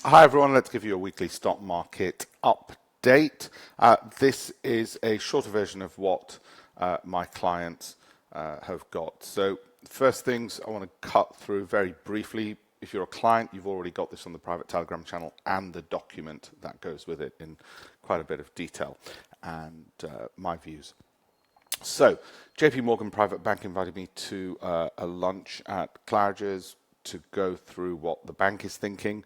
Hi everyone, let's give you a weekly stock market update. This is a shorter version of what my clients have got. So first things I want to cut through very briefly. If you're a client, you've already got this on the private Telegram channel and the document that goes with it in quite a bit of detail and my views. So JP Morgan Private Bank invited me to a lunch at Claridge's to go through what the bank is thinking.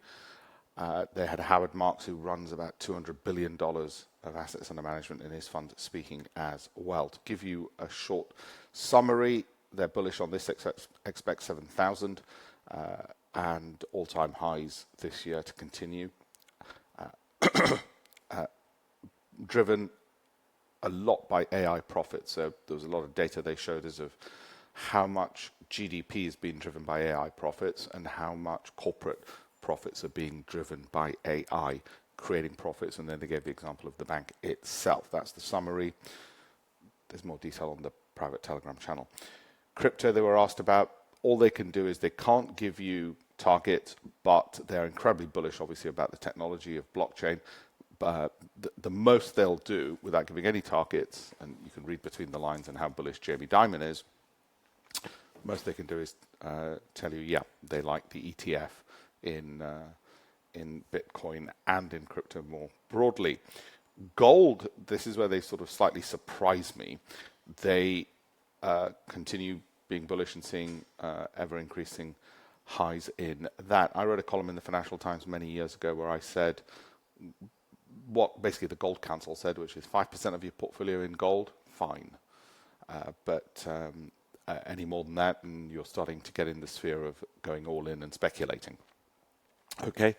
They had Howard Marks, who runs about $200 billion of assets under management in his fund, speaking as well. To give you a short summary, they're bullish on this, expect 7,000 and all-time highs this year to continue. Driven a lot by AI profits. So there was a lot of data they showed us of how much GDP is being driven by AI profits and how much corporate profits are being driven by AI, creating profits, and then they gave the example of the bank itself. That's the summary. There's more detail on the private Telegram channel. Crypto, they were asked about. All they can do is they can't give you targets, but they're incredibly bullish, obviously, about the technology of blockchain. But the most they'll do, without giving any targets, and you can read between the lines and how bullish Jamie Dimon is, most they can do is tell you, yeah, they like the ETF in Bitcoin and in crypto more broadly. Gold, this is where they sort of slightly surprise me. They continue being bullish and seeing ever increasing highs in that. I wrote a column in the Financial Times many years ago where I said what basically the Gold Council said, which is 5% of your portfolio in gold, fine. But any more than that, and you're starting to get in the sphere of going all in and speculating. Okay,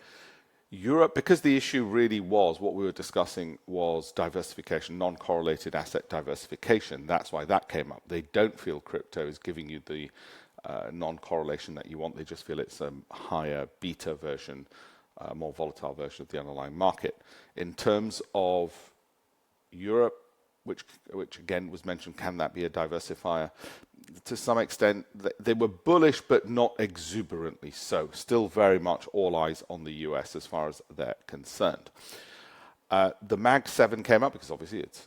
Europe, because the issue really was, what we were discussing was diversification, non-correlated asset diversification. That's why that came up. They don't feel crypto is giving you the non-correlation that you want. They just feel it's a higher beta version, more volatile version of the underlying market. In terms of Europe, which again was mentioned, can that be a diversifier? To some extent, they were bullish, but not exuberantly so. Still very much all eyes on the US as far as they're concerned. The MAG 7 came up because obviously it's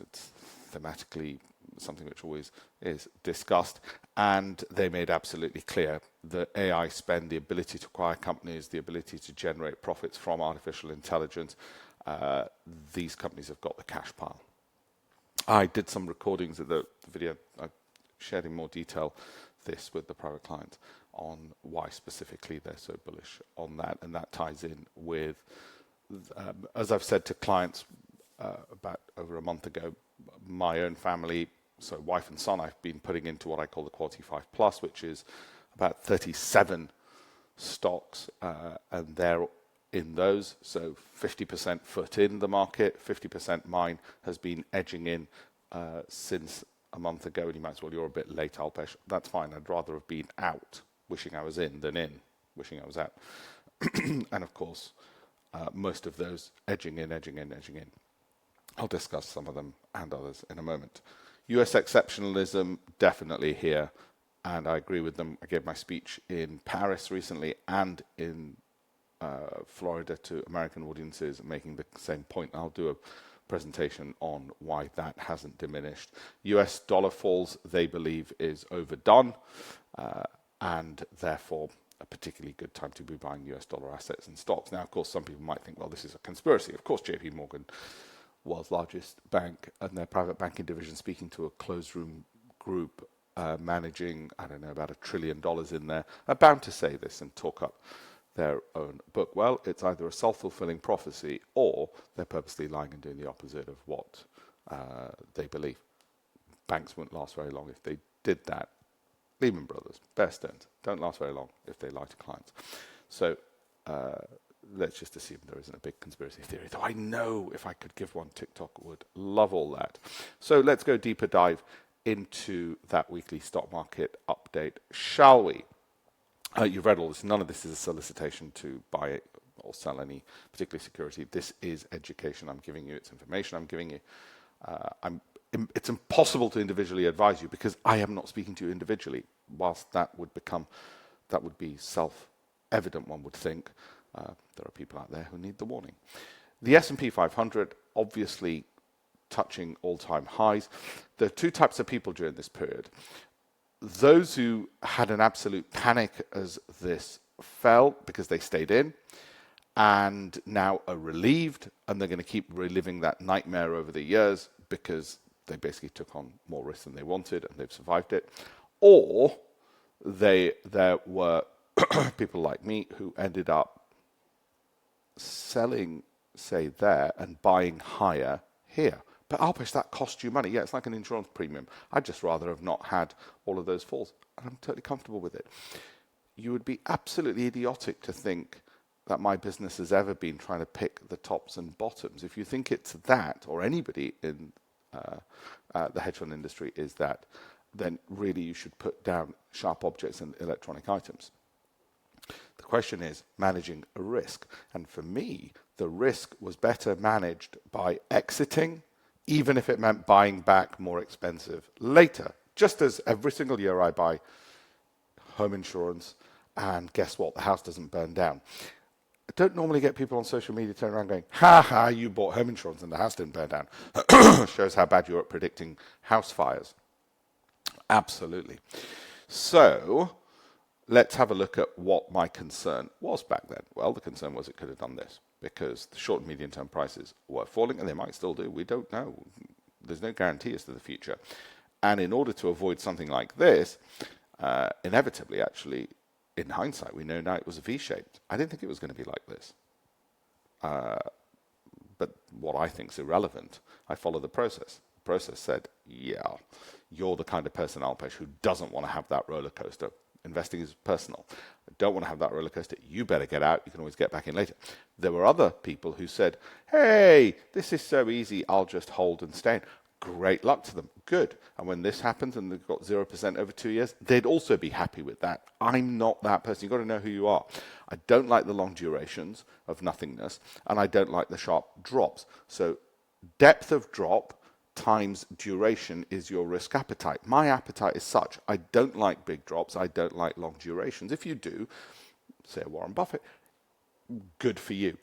thematically something which always is discussed, and they made absolutely clear the AI spend, the ability to acquire companies, the ability to generate profits from artificial intelligence, these companies have got the cash pile. I did some recordings of the video. I shared in more detail this with the private clients on why specifically they're so bullish on that, and that ties in with, as I've said to clients about over a month ago, my own family, so wife and son, I've been putting into what I call the Quality 5 Plus, which is about 37 stocks, and they're in those, so 50% foot in the market, 50% mine has been edging in since a month ago, and you might as well, you're a bit late, Alpesh. That's fine. I'd rather have been out, wishing I was in, than in, wishing I was out. And of course, most of those edging in. I'll discuss some of them and others in a moment. US exceptionalism, definitely here, and I agree with them. I gave my speech in Paris recently and in Florida to American audiences, making the same point. I'll do a presentation on why that hasn't diminished. US dollar falls, they believe, is overdone, and therefore a particularly good time to be buying US dollar assets and stocks. Now, of course, some people might think, well, this is a conspiracy. Of course, JP Morgan, world's largest bank, and their private banking division, speaking to a closed room group managing, I don't know, about $1 trillion in there, are bound to say this and talk up their own book. Well, it's either a self-fulfilling prophecy or they're purposely lying and doing the opposite of what they believe. Banks wouldn't last very long if they did that. Lehman Brothers, Bear Stearns, don't last very long if they lie to clients. So let's just assume there isn't a big conspiracy theory, though I know if I could give one, TikTok would love all that. So let's go deeper dive into that weekly stock market update, shall we? You've read all this. None of this is a solicitation to buy or sell any particular security. This is education I'm giving you. It's information I'm giving you. It's impossible to individually advise you because I am not speaking to you individually. Whilst that would be self-evident, one would think, There are people out there who need the warning. The S&P 500, obviously touching all-time highs. There are two types of people during this period. Those who had an absolute panic as this fell because they stayed in and now are relieved, and they're going to keep reliving that nightmare over the years because they basically took on more risk than they wanted and they've survived it. Or there were people like me who ended up selling, say, there and buying higher here. But Alpesh, that cost you money. Yeah, it's like an insurance premium. I'd just rather have not had all of those falls. And I'm totally comfortable with it. You would be absolutely idiotic to think that my business has ever been trying to pick the tops and bottoms. If you think it's that, or anybody in the hedge fund industry is that, then really you should put down sharp objects and electronic items. The question is managing a risk. And for me, the risk was better managed by exiting, even if it meant buying back more expensive later. Just as every single year I buy home insurance, and guess what? The house doesn't burn down. I don't normally get people on social media turning around going, ha ha, you bought home insurance and the house didn't burn down. Shows how bad you're at predicting house fires. Absolutely. So let's have a look at what my concern was back then. Well, the concern was it could have done this because the short and medium term prices were falling, and they might still do. We don't know. There's no guarantee as to the future. And in order to avoid something like this, inevitably, actually, in hindsight, we know now it was a V-shaped. I didn't think it was going to be like this. But what I think is irrelevant, I follow the process. The process said, yeah, you're the kind of person, Alpesh, who doesn't want to have that roller coaster. Investing is personal. I don't want to have that roller coaster. You better get out. You can always get back in later. There were other people who said, hey, this is so easy. I'll just hold and stay in. Great luck to them. Good. And when this happens and they've got 0% over 2 years, they'd also be happy with that. I'm not that person. You've got to know who you are. I don't like the long durations of nothingness, and I don't like the sharp drops. So depth of drop times duration is your risk appetite. My appetite is such. I don't like big drops. I don't like long durations. If you do, say Warren Buffett, good for you.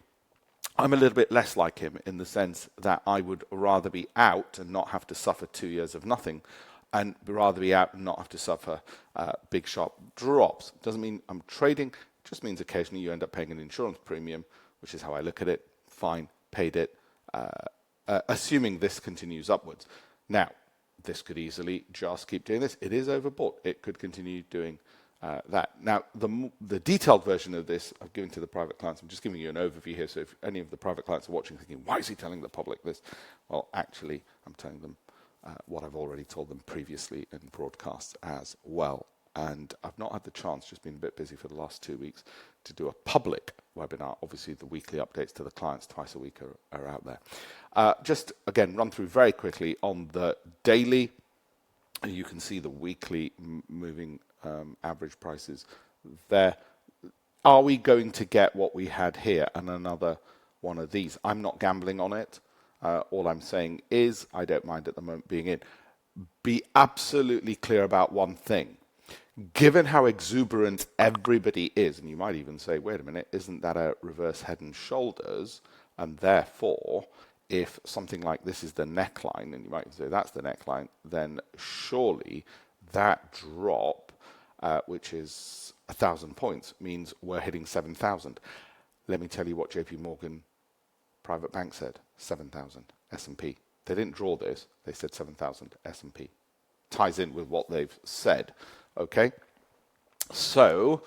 I'm a little bit less like him in the sense that I would rather be out and not have to suffer 2 years of nothing, and rather be out and not have to suffer big sharp drops. Doesn't mean I'm trading, just means occasionally you end up paying an insurance premium, which is how I look at it. Fine, paid it, assuming this continues upwards. Now, this could easily just keep doing this. It is overbought. It could continue doing that. Now, the detailed version of this I've given to the private clients. I'm just giving you an overview here. So if any of the private clients are watching thinking, why is he telling the public this? Well, actually, I'm telling them what I've already told them previously in broadcasts as well. And I've not had the chance, just been a bit busy for the last 2 weeks, to do a public webinar. Obviously, the weekly updates to the clients twice a week are out there. Just, again, run through very quickly on the daily. You can see the weekly moving average prices there. Are we going to get what we had here and another one of these? I'm not gambling on it. All I'm saying is I don't mind at the moment being in. Be absolutely clear about one thing. Given how exuberant everybody is, and you might even say, wait a minute, isn't that a reverse head and shoulders? And therefore, if something like this is the neckline, and you might say that's the neckline, then surely that drop, which is 1,000 points, means we're hitting 7,000. Let me tell you what JP Morgan Private Bank said, 7,000 S&P. They didn't draw this, they said 7,000 S&P. Ties in with what they've said. Okay, so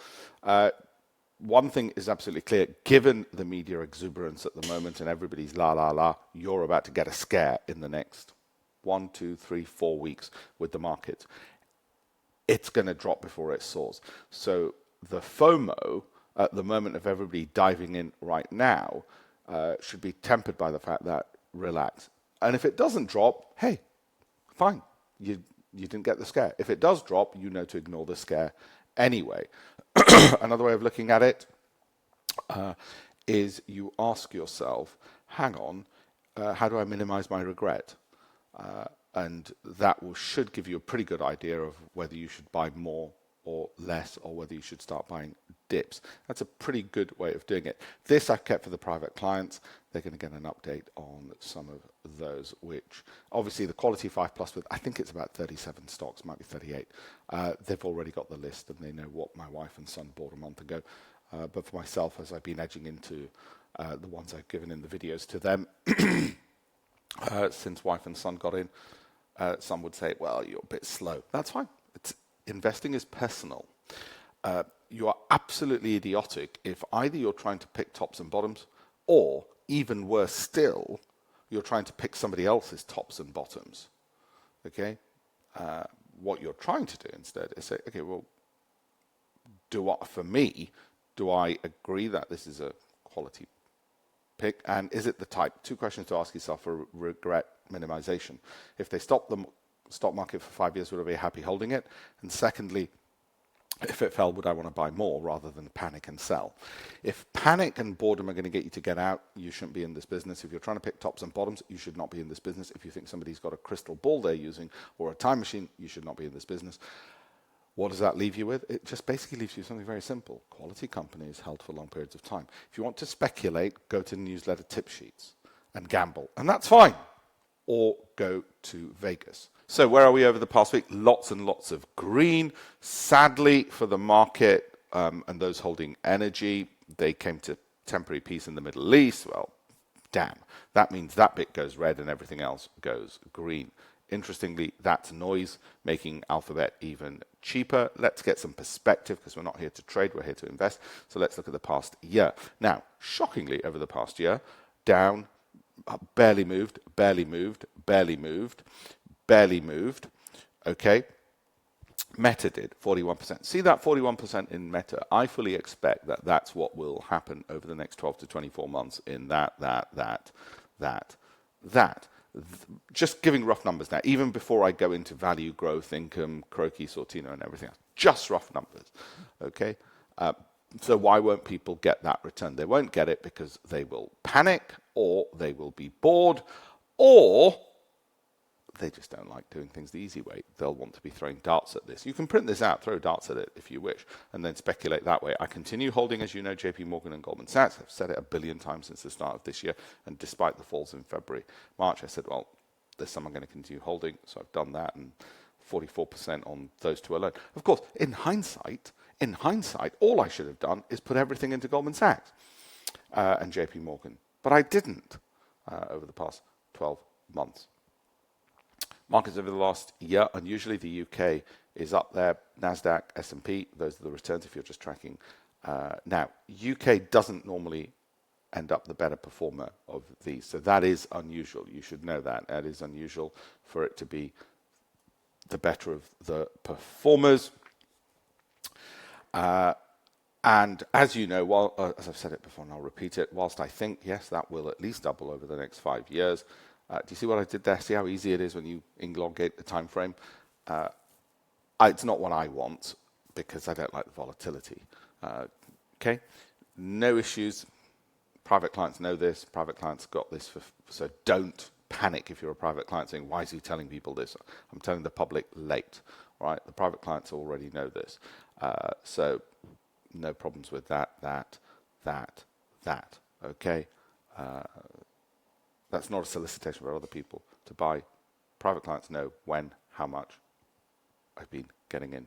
one thing is absolutely clear. Given the media exuberance at the moment and everybody's la, la, la, you're about to get a scare in the next 1, 2, 3, 4 weeks with the market. It's going to drop before it soars. So the FOMO at the moment of everybody diving in right now should be tempered by the fact that relax. And if it doesn't drop, hey, fine. You didn't get the scare. If it does drop, you know to ignore the scare anyway. Another way of looking at it is you ask yourself, hang on, how do I minimize my regret? And that should give you a pretty good idea of whether you should buy more or less, or whether you should start buying dips. That's a pretty good way of doing it. This I've kept for the private clients. They're going to get an update on some of those, which obviously the quality 5 plus with, I think it's about 37 stocks, might be 38. They've already got the list and they know what my wife and son bought a month ago. But for myself, as I've been edging into the ones I've given in the videos to them, since wife and son got in, some would say, well, you're a bit slow. That's fine. Investing is personal. You are absolutely idiotic if either you're trying to pick tops and bottoms, or even worse still, you're trying to pick somebody else's tops and bottoms. Okay? What you're trying to do instead is say, okay, well, for me, do I agree that this is a quality pick? And is it the type? 2 questions to ask yourself for regret minimization. If they stop the stock market for 5 years, would I be happy holding it? And secondly, if it fell, would I want to buy more rather than panic and sell? If panic and boredom are going to get you to get out, you shouldn't be in this business. If you're trying to pick tops and bottoms, you should not be in this business. If you think somebody's got a crystal ball they're using or a time machine, you should not be in this business. What does that leave you with? It just basically leaves you something very simple. Quality companies held for long periods of time. If you want to speculate, go to the newsletter tip sheets and gamble, and that's fine. Or go to Vegas. So where are we over the past week? Lots and lots of green. Sadly for the market and those holding energy, they came to temporary peace in the Middle East. Well, damn. That means that bit goes red and everything else goes green. Interestingly, that's noise making Alphabet even cheaper. Let's get some perspective because we're not here to trade, we're here to invest. So let's look at the past year. Now, shockingly, over the past year, down, barely moved, barely moved, barely moved, barely moved. Okay. Meta did 41%. See that 41% in Meta? I fully expect that that's what will happen over the next 12 to 24 months in that. Just giving rough numbers now, even before I go into value, growth, income, Croaky, Sortino, and everything else. Just rough numbers, okay? So why won't people get that return? They won't get it because they will panic, or they will be bored, or they just don't like doing things the easy way. They'll want to be throwing darts at this. You can print this out, throw darts at it if you wish, and then speculate that way. I continue holding, as you know, JP Morgan and Goldman Sachs. I've said it 1 billion times since the start of this year, and despite the falls in February, March, I said, well, this summer I'm going to continue holding, so I've done that, and 44% on those 2 alone. Of course, in hindsight, all I should have done is put everything into Goldman Sachs and JP Morgan, but I didn't over the past 12 months. Markets over the last year, unusually the UK is up there, NASDAQ, S&P, those are the returns if you're just tracking. Now, UK doesn't normally end up the better performer of these, so that is unusual. You should know that. That is unusual for it to be the better of the performers. And as you know, as I've said it before and I'll repeat it, whilst I think, yes, that will at least double over the next 5 years, do you see what I did there? See how easy it is when you elongate the time frame? It's not what I want because I don't like the volatility. Okay, no issues. Private clients know this. Private clients got this, so don't panic if you're a private client saying, why is he telling people this? I'm telling the public late. All right, the private clients already know this. So no problems with that. Okay. That's not a solicitation for other people to buy. Private clients know when, how much I've been getting in.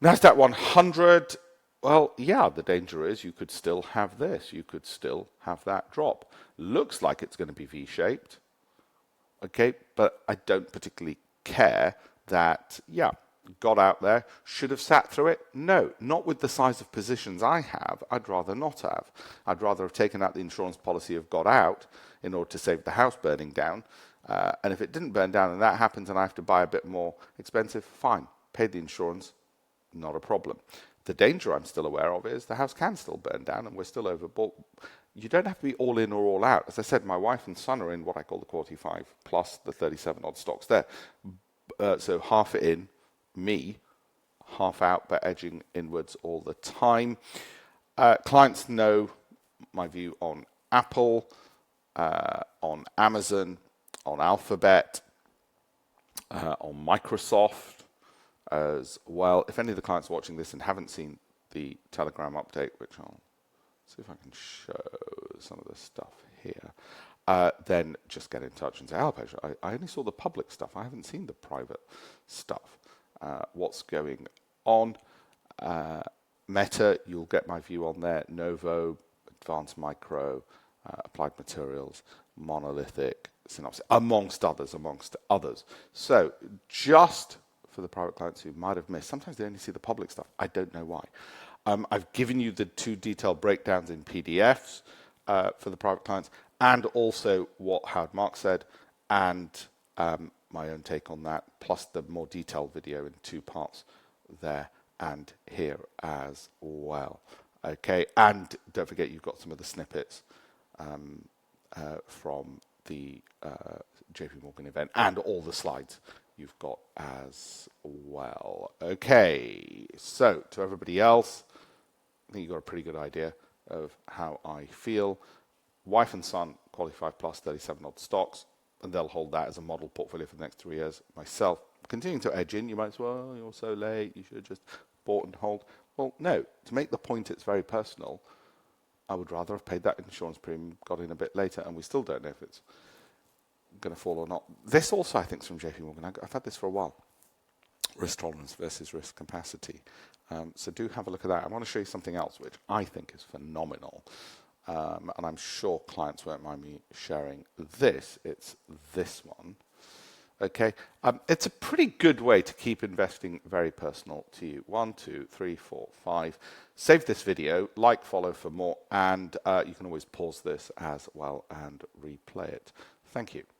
NASDAQ 100, well, yeah, the danger is you could still have this. You could still have that drop. Looks like it's going to be V-shaped, okay, but I don't particularly care that, yeah, got out there, should have sat through it? No, not with the size of positions I have. I'd rather not have. I'd rather have taken out the insurance policy of got out in order to save the house burning down. And if it didn't burn down and that happens and I have to buy a bit more expensive, fine, pay the insurance, not a problem. The danger I'm still aware of is the house can still burn down and we're still overbought. You don't have to be all in or all out. As I said, my wife and son are in what I call the quality 5 plus the 37 odd stocks there. So half in, me, half out, but edging inwards all the time. Clients know my view on Apple, on Amazon, on Alphabet, on Microsoft, as well. If any of the clients are watching this and haven't seen the Telegram update, which I'll see if I can show some of the stuff here, then just get in touch and say, Alpesh, I only saw the public stuff. I haven't seen the private stuff. What's going on? Meta, you'll get my view on there. Novo, Advanced Micro, Applied Materials, Monolithic, Synopsys, amongst others. So just for the private clients who might have missed, sometimes they only see the public stuff. I don't know why. I've given you the 2 detailed breakdowns in PDFs for the private clients, and also what Howard Marks said, and my own take on that, plus the more detailed video in 2 parts there and here as well. Okay, and don't forget you've got some of the snippets from the JP Morgan event and all the slides you've got as well. Okay, so to everybody else, I think you've got a pretty good idea of how I feel. Wife and son, quality 5 plus, 37 odd stocks, and they'll hold that as a model portfolio for the next 3 years. Myself, continuing to edge in, you might say, well, you're so late, you should have just bought and hold. Well, no, to make the point it's very personal, I would rather have paid that insurance premium, got in a bit later, and we still don't know if it's going to fall or not. This also, I think, is from JP Morgan. I've had this for a while. Risk tolerance versus risk capacity. So do have a look at that. I want to show you something else which I think is phenomenal. And I'm sure clients won't mind me sharing this. It's this one. Okay, it's a pretty good way to keep investing very personal to you. 1, 2, 3, 4, 5. Save this video, like, follow for more, and you can always pause this as well and replay it. Thank you.